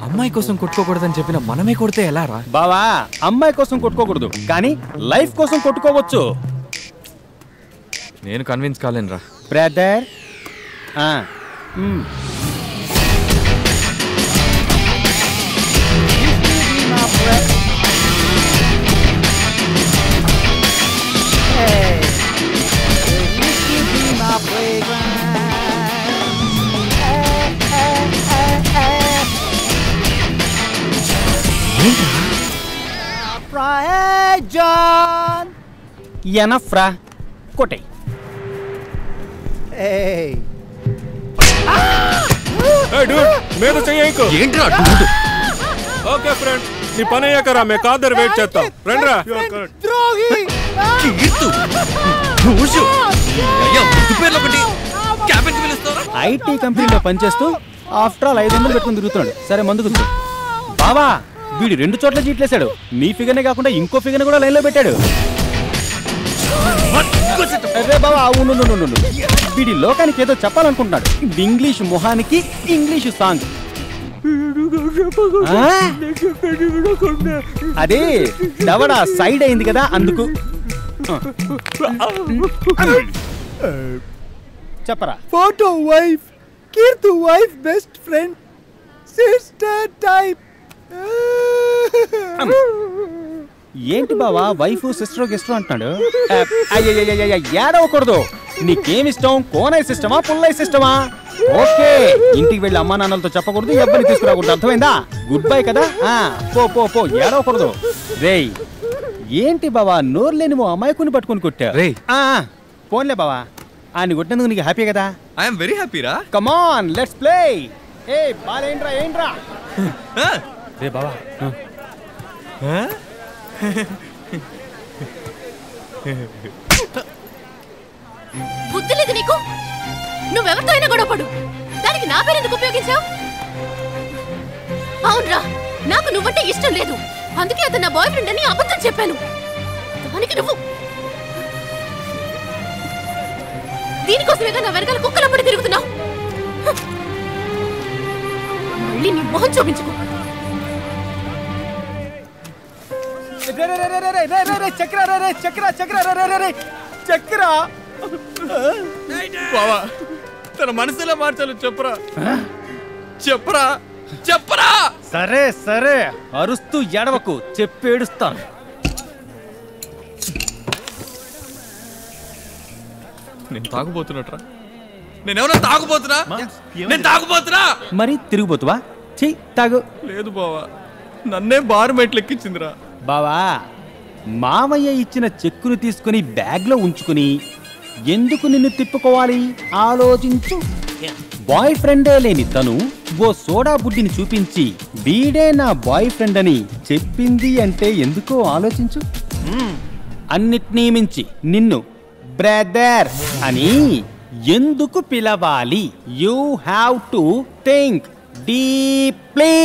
అమ్మాయి కోసం కొట్టుకోకూడదని చెప్పిన మనమే కొడితే ఎలా రా? బావా అమ్మాయి కోసం కొట్టుకోకూడదు, కానీ లైఫ్ కోసం కొట్టుకోవచ్చు. నేను కన్విన్స్ కాలేను రా బ్రదర్. జాన్ ఎనఫ్రా కొట్టే. మీద చెయ్యకు. ఏంట్రా ఓకే ఫ్రెండ్, నీ పని అయ్యాకరా మేము కాదర్ వెయిట్ చేస్తాం. రండ్రా. ఐటీ కంపెనీలో పనిచేస్తూ ఆఫ్టర్ ఆల్ 500 పెట్టుకుని తిరుగుతున్నాడు. సరే మందు కూర్చో. బావా వీడు 2 చోట్ల చీట్లేశాడు. మీ ఫిగర్నే కాకుండా ఇంకో ఫిగర్ కూడా లైన్ లో పెట్టాడు. బావా వీడి లోకానికి ఏదో చెప్పాలనుకుంటున్నాడు. ఇంగ్లీష్ మొహానికి ఇంగ్లీష్ సాంగ్. అదే దవడ సైడ్ అయింది కదా అందుకు. చెప్పరా. ఫోటో వైఫ్, కీర్తు wife, best friend, sister type. ఏంటి బావా వైఫ్ సిస్టర్ గెస్టర్ అంటున్నాడు? ఏడవకూడదు. నీకేమిష్టం, కోనైస్ ఇష్టమా పుల్లైస్ ఇష్టమా? ఓకే ఇంటికి వెళ్ళి అమ్మా నాన్నలతో చెప్పకూడదు, ఎవ్వరిని తీసుకురాకూడదు. అర్థమైందా? గుడ్ బై కదా. పో పో పో, ఏడవకూడదు. రేయ్ ఏంటి బావా నోరు లేని అమ్మాయికుని పట్టుకుని కొట్టా? పోన్లే బావా, ఆయన కొట్టినందుకు నీకు హ్యాపీ కదా? ఐఎమ్ వెరీ హ్యాపీ రా. Come on let's play. ఏ బాలేంట్రా ఏంట్రా? రే బావా బుద్ధి లేదు నీకు? నువ్వెవరితో అయినా గొడవపడు, దానికి నా పేరు ఎందుకు ఉపయోగించావు? అవునరా, నాకు నువ్వంటే ఇష్టం లేదు, అందుకే అతను నా బాయ్ ఫ్రెండ్ అని అబద్ధం చెప్పాను. దానికి నువ్వు దీనికోసమేగా నా వెనకాల కుక్కలప్పటి తిరుగుతున్నావు. మళ్ళీ నీ మొహం చూపించుకో. చక్రా బావా తన మనసులా మార్చాలి. చెప్పరా చెప్పరా చెప్పరా. సరే సరే అరుస్తూ ఎడవకు, చెప్పేడుస్తాను. నేను తాగుపోతున్నట్రా? నేనేమన్నా తాగుపోతున్నా? నేను తాగుపోతున్నా? మరి తిరిగిపోతువా? చెయ్యి తాగు. లేదు బావా, నన్నే బారు మెట్లు ఎక్కించిందిరా. బావా మామయ్య ఇచ్చిన చెక్కును తీసుకుని బ్యాగ్ లో ఉంచుకుని ఎందుకు నిన్ను తిప్పుకోవాలి ఆలోచించు. బాయ్ ఫ్రెండే లేని తను ఓ సోడా బుడ్డిని చూపించి వీడే నా బాయ్ ఫ్రెండ్ అని చెప్పింది అంటే ఎందుకో ఆలోచించు. అన్నిటినీ మించి నిన్ను బ్రదర్ అని ఎందుకు పిలవాలి? You have to think deeply.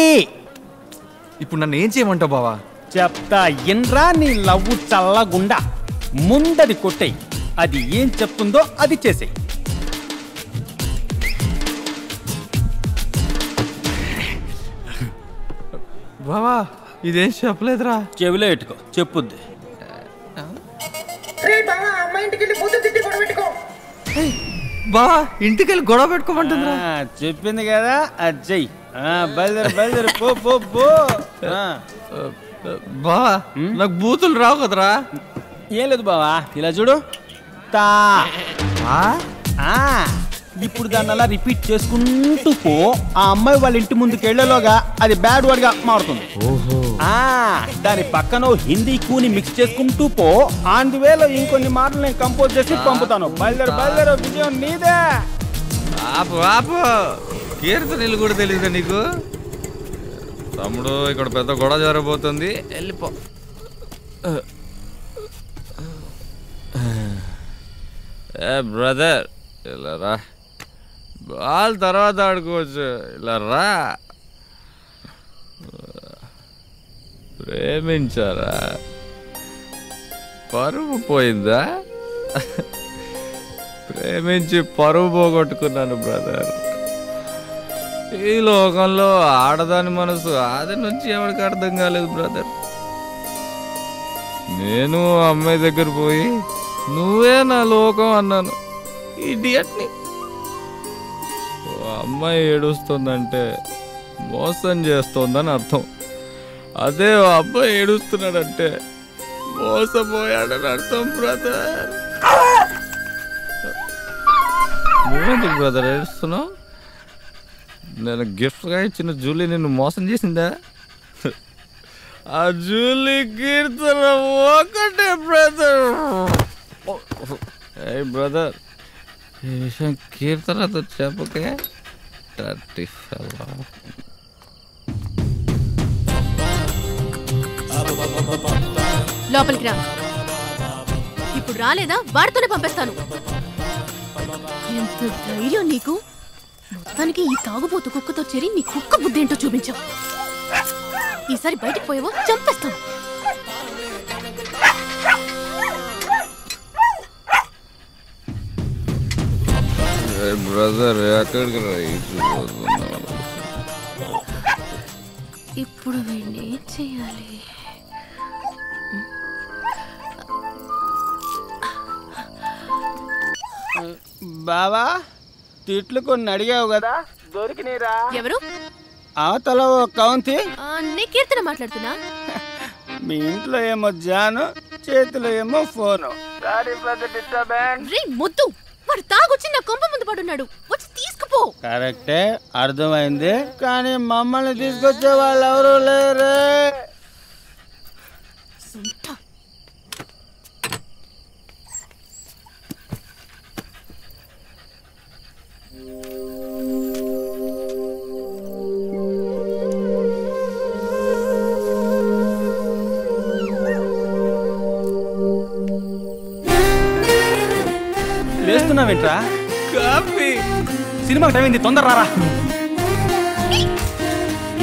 ఇప్పుడు నన్ను ఏం చేయమంటావు బావా? చెప్తా ఇన్రా. నీ లవ్వు చల్లగుండా ముందది కొట్టేయి. అది ఏం చెప్తుందో అది చేసేయి. బావా ఇదేం చెప్పలేదురా. చెవిలో ఎట్టుకో, చెప్పుద్ది. బా ఇంటికి వెళ్ళి గొడవ పెట్టుకోమంటుందిరా. చెప్పింది కదా అజ్జయ్. బయలుదేరి బయలుదేరి పో పో పో. బా నాకు బూతులు రావు కదరా. ఏం లేదు బావా, ఇలా చూడు. తా ఇప్పుడు దాన్ని అలా రిపీట్ చేసుకుంటూ పో. ఆ అమ్మాయి వాళ్ళ ఇంటి ముందుకు వెళ్లేలోగా అది బ్యాడ్ వర్డ్ గా మారుతుంది. దాని పక్కన హిందీ కూని మిక్స్ చేసుకుంటూ పో. ఆన్ ది వేలో ఇంకొన్ని మాటలు నేను కంపోజ్ చేసి పంపుతాను. బయలుదేరు బయలుదేరు, విజయం నీదే. ఆపు ఆపు, కీర్తనలు కూడా తెలియదా నీకు? తమ్ముడు ఇక్కడ పెద్ద గొడవ జరగబోతుంది, వెళ్ళిపో. ఏ బ్రదర్ ఇలా రా, బాల్ తర్వాత ఆడుకోవచ్చు, ఇలా రా. ప్రేమించారా? పరువు పోయిందా? ప్రేమించి పరువు పోగొట్టుకున్నాను బ్రదర్. ఈ లోకంలో ఆడదాని మనసు ఆది నుంచి ఎవరికి అర్థం కాలేదు బ్రదర్. నేను అమ్మాయి దగ్గర పోయి నువ్వే నా లోకం అన్నాను. ఇడియట్ని. అమ్మాయి ఏడుస్తుందంటే మోసం చేస్తోందని అర్థం. అదే అబ్బాయి ఏడుస్తున్నాడంటే మోసపోయాడని అర్థం బ్రదర్. నువ్వెందుకు బ్రదర్ ఏడుస్తున్నావు? నేను గిఫ్ట్గా ఇచ్చిన జూలీ నిన్ను మోసం చేసిందా? ఆ జూలీ కీర్తన ఒకటే బ్రదర్. ఏ బ్రదర్, ఈ విషయం కీర్తనతో చెప్పకే. లోపలికి రా. ఇప్పుడు రాలేదా వాడితోనే పంపిస్తాను. ఎంత ధైర్యం నీకు? మొత్తానికి ఈ తాగుబోతు కుక్కతో చేరి నీ కుక్క బుద్ధి ఏంటో చూపించావు. ఈసారి బయటకు పోయావో చంపేస్తాను. బ్రదర్ ఎక్కడికి ఇప్పుడు వీడిని ఏం చేయాలి? బావా, తిట్లు కొన్ని అడిగావు కదా, దొరికినీరా? ఎవరు? అవతల ఓ కౌంతి. నీ కీర్తన మాట్లాడుతున్నా. మీ ఇంట్లో ఏమో జాను, చేతిలో ఏమో ఫోను. ముద్దు, వాడు తాగొచ్చి నా కొంప ముందు పడున్నాడు. వచ్చి తీసుకుపో. కరెక్టే, అర్థమైంది. కానీ మమ్మల్ని తీసుకొచ్చే వాళ్ళు ఎవరు లేరే. లేస్తున్నావేంట్రా? కాఫీ. సినిమా టైం అయింది, తొందర రారా.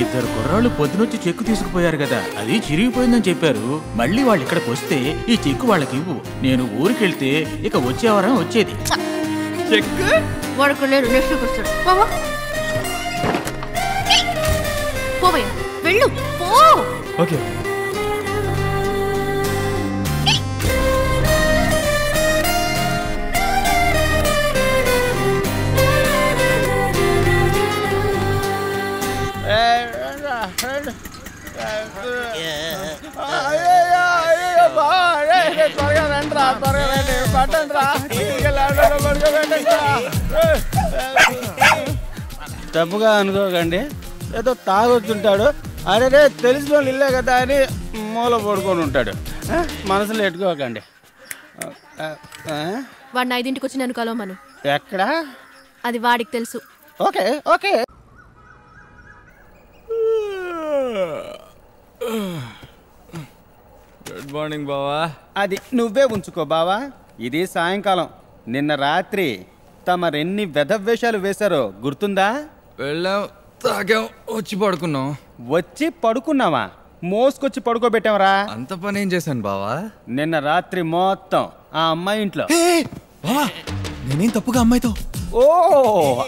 ఇద్దరు కుర్రాళ్ళు పొద్దునొచ్చి చెక్కు తీసుకుపోయారు కదా, అది చిరిగిపోయిందని చెప్పారు. మళ్ళీ వాళ్ళు ఇక్కడికి వస్తే ఈ చెక్కు వాళ్ళకి ఇవ్వు. నేను ఊరికెళ్తే ఇక వచ్చేవారం వచ్చేది. చెక్కు వాడుకు లేరు, నెక్స్ట్ వస్తాడు. పోవయ్యా, వెళ్ళు పో. ఓకే. త్వరగా రండిరా, త్వరగా రండి, పట్టండి రా. తప్పుగా అనుకోకండి, ఏదో తాగొచ్చుంటాడు. అరే రే, తెలిసిన వాళ్ళు ఇల్లే కదా అని మూల పడుకొని ఉంటాడు. మనసులో ఎట్టుకోకండి. వాడిని 5ంటికి వచ్చి నన్ను కలవమను. ఎక్కడా? అది వాడికి తెలుసు. Okay okay. గుడ్ మార్నింగ్ బావా. అది నువ్వే ఉంచుకో బావా. ఇది సాయంకాలం. నిన్న రాత్రి తమరెన్ని వెధవేషాలు వేశారో గుర్తుందా? వెళ్ళాం, తాగాం, వచ్చి పడుకున్నాం. వచ్చి పడుకున్నావా? మోసుకొచ్చి పడుకోబెట్టావరా? అంత పని ఏం చేశాను బావా? నిన్న రాత్రి మొత్తం ఆ అమ్మాయి ఇంట్లో. నేనేం తప్పుగా అమ్మాయితో ఓ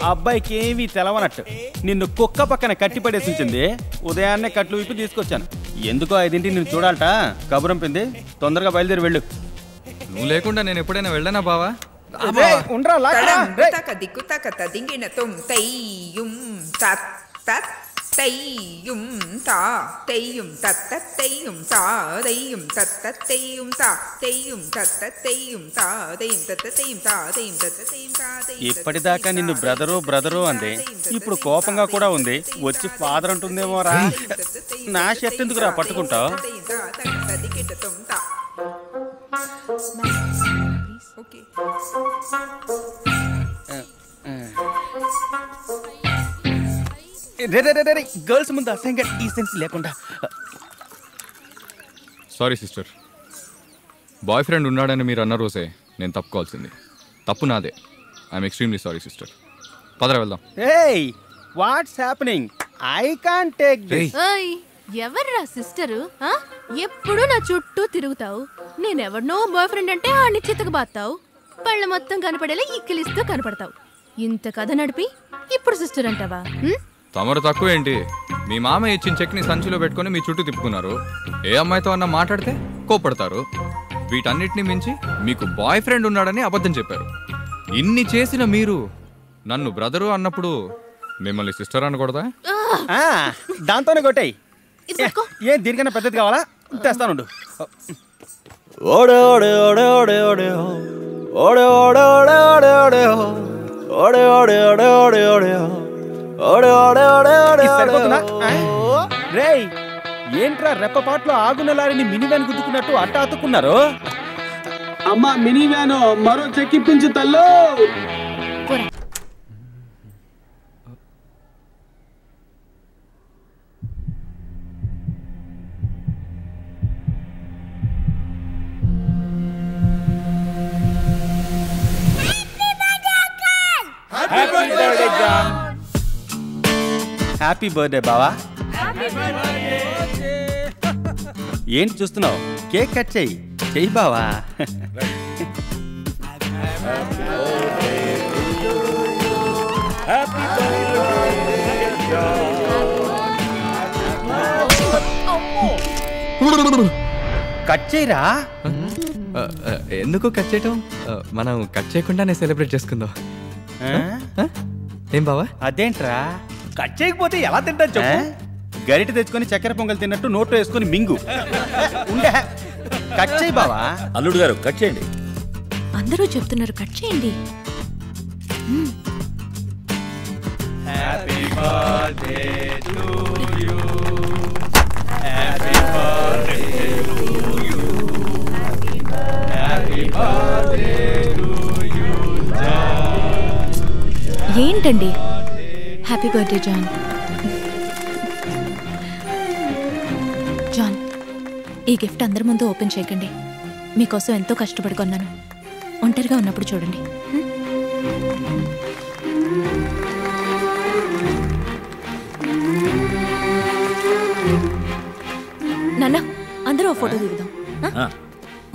అబ్బాయికి ఏమీ తెలవనట్టు నిన్ను కుక్క పక్కన కట్టి పడేసి ఉంచింది. ఉదయాన్నే కట్లు విప్పి తీసుకొచ్చాను. ఎందుకో 5 నిన్ను చూడాలట. కబురంపింది, తొందరగా బయలుదేరి వెళ్ళు. నువ్వు లేకుండా నేను ఎప్పుడైనా వెళ్ళానా బావా? ఉండరా ఇప్పటిదాకా నిన్ను బ్రదరు అంది, ఇప్పుడు కోపంగా కూడా ఉంది. వచ్చి ఫాదర్ అంటుందేమో రా. నా షర్ట్ ఎందుకు రా పట్టుకుంటావు? గర్ల్స్ ముందు అసహ్యంగా డీసెన్సీ లేకుండా. సారీ సిస్టర్, బాయ్ ఫ్రెండ్ ఉన్నాడని మీరు అన్న రోజే నేను తప్పుకోవాల్సింది. తప్పు నాదే. I'm extremely sorry sister. పదరా వెళ్దాం. ఏయ్ what's happening? I can't take this. ఓయ్ ఎవర్రా సిస్టరు? ఎప్పుడు నా చుట్టూ తిరుగుతావు. నేనెవరినో బాయ్ ఫ్రెండ్ అంటే ఆడిని చితకబాతావు. పళ్ళ మొత్తం కనపడేలా ఈక్కిలిస్తూ కనపడతావు. ఇంత కథ నడిపి ఇప్పుడు సిస్టర్ అంటావా? తమరు తక్కువ ఏంటి? మీ మామ ఇచ్చిన చెక్ని సంచిలో పెట్టుకొని మీ చుట్టూ తిప్పుకున్నారు. ఏ అమ్మాయితో అన్న మాట్లాడితే కోపడతారు. వీటన్నిటిని మించి మీకు బాయ్ ఫ్రెండ్ ఉన్నాడని అబద్ధం చెప్పారు. ఇన్ని చేసిన మీరు నన్ను బ్రదరు అన్నప్పుడు మిమ్మల్ని సిస్టర్ అనకూడదా? దాంతోనే కొట్టాయి. ఏ దీనికన్నా పెద్దది కావాలా? తెస్తానుండు. రేయ్ ఏంట్రా రెప్పపాట్లో ఆగున్న లారీని మినీ వ్యాన్ గుద్దుకున్నట్టు అట్ట అతుక్కున్నారు? అమ్మా మినీ వ్యాన్ మరో చెక్కిప్పించు తల్లు. హ్యాపీ బర్త్డే బావా. ఏంటి చూస్తున్నావు? కేక్ కట్ చెయ్యి. చెయ్యి బావా. కట్ చేయరా? ఎందుకు కట్ చేయటం? మనం కట్ చేయకుండానే సెలబ్రేట్ చేసుకుందాం. ఏం బావా? అదేంట్రా కట్ చేయకపోతే ఎలా తింటా చెప్పు? గరిట తెచ్చుకొని చక్కెర పొంగల్ తిన్నట్టు నోట్లో వేసుకొని మింగు. ఉండే కట్ చేయి బావా. అల్లుడు గారు కట్ చేయండి. అందరూ చెప్తున్నారు కట్ చేయండి. Happy birthday to you. Happy birthday to you. Happy birthday to you. ఏంటండి హ్యాపీ బర్త్డే జాన్. జాన్ ఈ గిఫ్ట్ అందరి ముందు ఓపెన్ చేయకండి. మీకోసం ఎంతో కష్టపడి కొన్నాను. ఒంటరిగా ఉన్నప్పుడు చూడండి. నాన్న అందరూ ఓ ఫోటో దిగుదాం.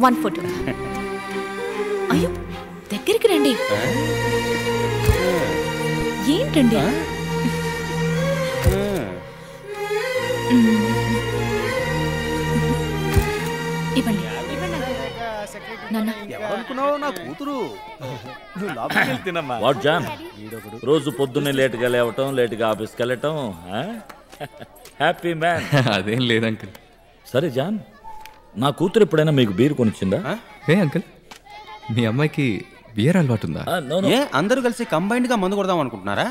1 ఫోటో. అయ్యో దగ్గరికి రండి. ఏంటండి? ఇవ్వండి. ఎవరనుకున్నావు? నా కూతురు. వాట్ జాన్, రోజు పొద్దున్నే లేటుగా లేవటం, లేటుగా ఆఫీస్కి వెళ్ళటం. Happy man. అదేం లేదు అంకుల్. సరే జాన్, నా కూతురు ఎప్పుడైనా మీకు బీర్ కొనిచ్చిందా? ఏ అంకుల్, మీ అమ్మాయికి బియర్ అలవాటు ఉందా? ఏ అందరూ కలిసి కంబైన్డ్ గా మందు కొడదాం అనుకుంటున్నారా?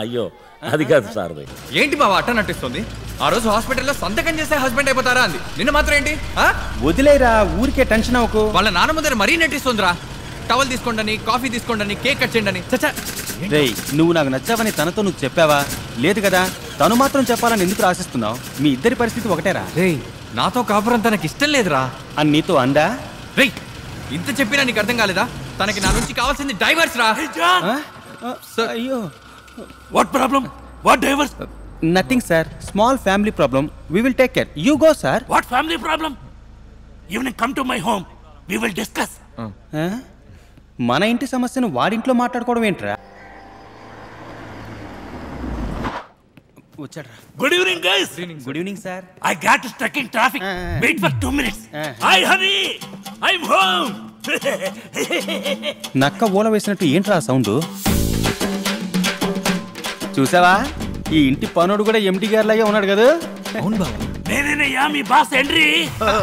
అయ్యో అది కాదు సార్. ఏంటి బావ అట్ట నటిస్తుంది? ఆ రోజు హాస్పిటల్లో సంతకం చేస్తే హస్బెండ్ అయిపోతారా అంది. నిన్న మాత్రం ఏంటి? వదిలేరా, ఊరికే టెన్షన్ అవ్వకు. వాళ్ళ నాన్న ముందర మరీ నటిస్తుందిరా. టవల్ తీసుకోండి, కాఫీ తీసుకోండి, కేక్ కట్ చేయండి. చచ్చా రేయ్, నువ్వు నాకు నచ్చావని తనతో నువ్వు చెప్పావా? లేదు కదా. తను మాత్రం చెప్పాలని ఎందుకు ఆశిస్తున్నావు? మీ ఇద్దరి పరిస్థితి ఒకటేరా. రేయ్, నాతో కాపురం తనకి ఇష్టం లేదురా అని నీతో అందా? రేయ్, ఇంత చెప్పినా నీకు అర్థం కాలేదా? తనకి నా నుంచి కావాల్సింది డైవర్స్ రా. అయ్యో, what problem? What divorce? Nothing sir, small family problem. We will take care. You go sir. What family problem? Evening come to my home, we will discuss. మన ఇంటి సమస్యను వాడింట్లో మాట్లాడుకోవడం ఏంట్రా? వచ్చాడ్రా. Good evening guys. Good evening sir. I got stuck in traffic. Wait for 2 minutes. Hi honey, I am home. నక్క ఓల వేసినట్టు ఏంట్రా సౌండ్? చూసావా, ఈ ఇంటి పనుడు కూడా ఎండి గారిలాగే ఉన్నాడు కదా. అవును బాబు, నేనేనయ్యా మీ బాస్ హెన్రీ.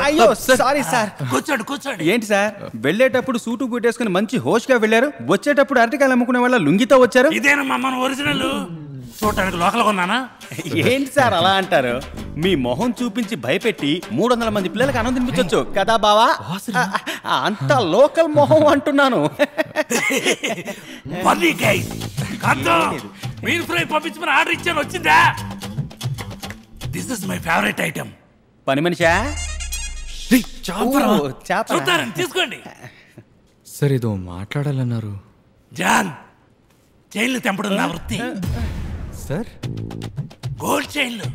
అయ్యో సారీ సార్. కూర్చోండి. ఏంటి సార్, వెళ్ళేటప్పుడు సూటు బూటేసుకుని మంచి హోష్గా వెళ్ళారు, వచ్చేటప్పుడు అరటికాయలు అమ్ముకునే వాళ్ళ లుంగితో వచ్చారు. ఇదేనమ్మా మన ఒరిజినల్. చూడటానికి లోకల్ కొన్నానా? ఏంటి సార్ అలా అంటారు? మీ మొహం చూపించి భయపెట్టి 300 మంది పిల్లలకి అన్నం తినిపించొచ్చు కదా బావా. అంత లోకల్ మొహం అంటున్నాను. మీల్ ఫ్రై పంపించమని ఆర్డర్ ఇచ్చాను, వచ్చిందా? This is my favourite item. పని మనిషా? చూస్తారని తీసుకోండి. సార్ ఏదో మాట్లాడాలన్నారు. జాన్, చైన్లు తెంపడం నా వృత్తి. సార్ గోల్డ్ చైన్లు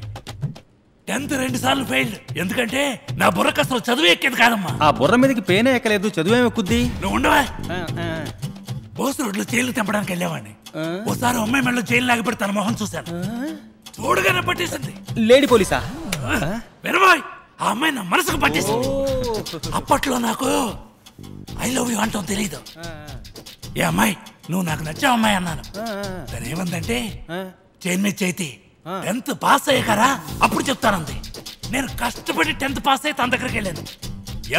10th 2 సార్లు ఫెయిల్డ్. ఎందుకంటే నా బుర్రకు అసలు చదువు ఎక్కేది కాదమ్మా. ఆ బుర్ర మీదకి పేనే ఎక్కలేదు, చదువేం ఎక్కుద్ది. నువ్వు ఉండవా? బోస్ రోడ్లో చైన్లు తెంపడానికి వెళ్ళేవాడిని. ఓసారి అమ్మాయి మెడలో చైన్ లాగిపెట్టి తన మొహం చూశాను. చూడగానే పట్టేసింది. లేడీ పోలీసా? వినబాయ్, ఆ అమ్మాయి నా మనసుకు పట్టేసింది. అప్పట్లో నాకు ఐ లవ్ యూ అంటాం తెలీదు. ఏ అమ్మాయి, నువ్వు నాకు నచ్చావు అమ్మాయి అన్నాను. తను ఏమందంటే, చైన్ మీద చేతి 10th పాస్ అయ్యారా అప్పుడు చెప్తానంది. నేను కష్టపడి 10th పాస్ అయ్యి తన దగ్గరికి వెళ్ళాను.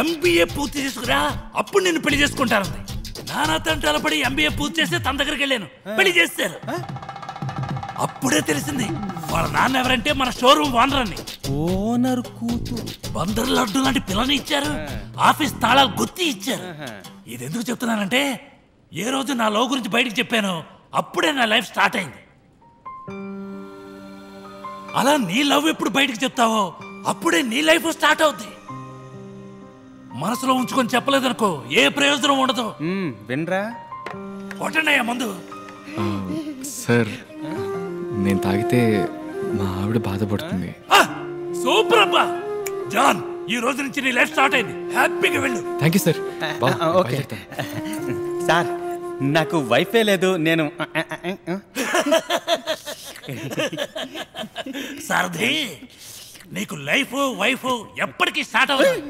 MBA పూర్తి చేసుకురా అప్పుడు నేను పెళ్లి చేసుకుంటానంది. నానా తంటాల పడి MBA పూర్తి చేస్తే తన దగ్గరికి వెళ్ళాను, పెళ్లి చేస్తారు. అప్పుడే తెలిసింది వాళ్ళ నాన్న ఎవరంటే మన షోరూమ్ ఓనర్ అని. ఓనర్ కూతురు బందరు లడ్డు లాంటి పిల్లని ఇచ్చారు, ఆఫీస్ తాళాలు గుత్తి ఇచ్చారు. ఇది ఎందుకు చెప్తున్నానంటే, ఏ రోజు నా లవ్ గురించి బయటికి చెప్పాను అప్పుడే నా లైఫ్ స్టార్ట్ అయింది. అలా నీ లవ్ ఎప్పుడు బయటికి చెప్తావో అప్పుడే నీ లైఫ్ స్టార్ట్ అవుద్ది. మనసులో ఉంచుకొని చెప్పలేదనుకో ఏ ప్రయోజనం ఉండదు. వినరా? కొట్టండియా ముందు. సార్ నేను తాగితే మా ఆవిడ బాధపడుతుంది. సూపర్ అబ్బా. జాన్, ఈ రోజు నుంచి నీ లైఫ్ స్టార్ట్ అయింది. హ్యాపీగా వెళ్ళు. Thank you sir. Okay sir, నాకు వైఫే లేదు. నేను సారథి, నీకు లైఫ్ వైఫ్ ఎప్పటికీ స్టార్ట్ అవుతుంది.